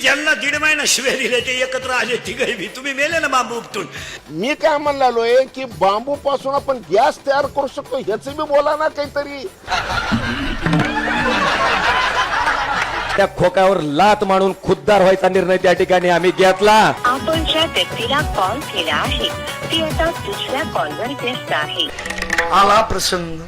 ज्यांना 1.5 महिना शिव्या दिले ते एकत्र आले तिघही बी. तुम्ही मेले ना बांबू उपटून. मी काय म्हणलोय की बांबू पासून आपण गॅस तयार करू शकतो ह्याच बी बोला ना काहीतरी. त्या खोक्यावर लात मारून खुद्दार व्हायचा निर्णय त्या ठिकाणी आम्ही घेतला. आपण ज्या व्यक्तीला कॉल केला आहे ती आता दुसऱ्या कॉलवर व्यस्त आहे. आला प्रसंग.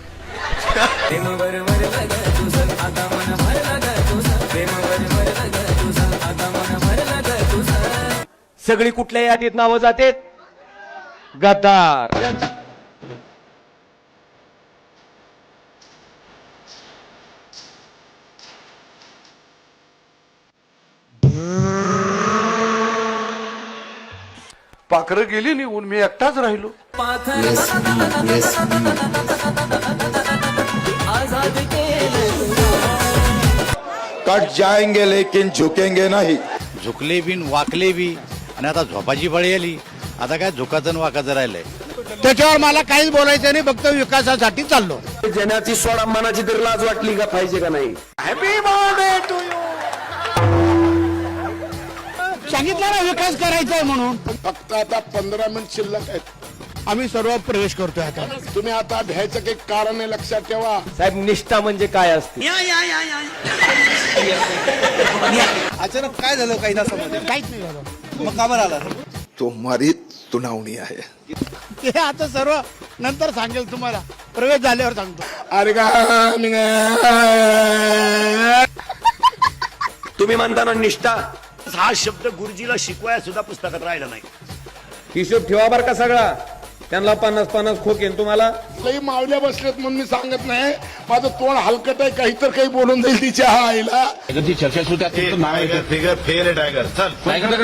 सगळी कुठल्या यादीत नावं जाते? गद्दार. पाखरं गेली निघून मी एकटाच राहिलो. कट जाएंगे लेकिन झुकेंगे नहीं. झुकले बी वाकले बी आणि आता झोपाची बळी आली. आता काय झुकाचं आणि वाकाचं राहिलंय. त्याच्यावर मला काहीच बोलायचं नाही, फक्त विकासासाठी चाललो. जनाची सोडा मनाची तर लाज वाटली का पाहिजे का नाही? Happy birthday to you. सांगितलं ना विकास करायचा आहे म्हणून. फक्त आता 15 मिनिट शिल्लक आहेत. आम्ही सर्व प्रवेश करतोय आता. तुम्ही आता भ्यायचं काही कारण आहे लक्षात ठेवा. साहेब निष्ठा म्हणजे काय असते? या. अचानक काय झालं काही तासामध्ये? काहीच नाही झालं. मग का बरं आला? तुम्हारी सुनावणी आहे. ते आता सर्व नंतर सांगेल तुम्हाला, प्रवेश झाल्यावर सांगतो. अरे का तुम्ही म्हणता ना निष्ठा, हा शब्द गुरुजीला शिकवाय सुद्धा पुस्तकात राहिला नाही. हिशोब ठेवा बर का सगळा. त्यांना 50-50 खोकेन तुम्हाला. लई मावल्या बसलेत म्हणून मी सांगत नाही. माझं तोंड हलकट आहे, काही तर काही बोलून जाईल तिच्या आईला. चर्चा सुद्धा फिगर फेल आहे. टायगर चल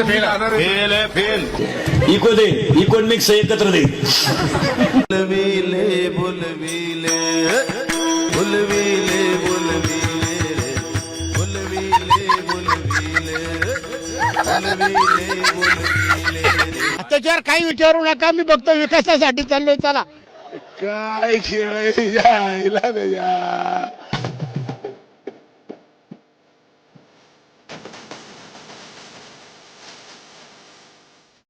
फेल आहे फेल. इको दे, इको मिक्स एकत्र दे. बुलविले बुलविले बुलविले बुलविले बुलविले बुलविले बुलविले. त्याच्यावर काही विचारू नका, मी फक्त विकासासाठी चाललोय. चला काय खेळ आहे या आईला रे या.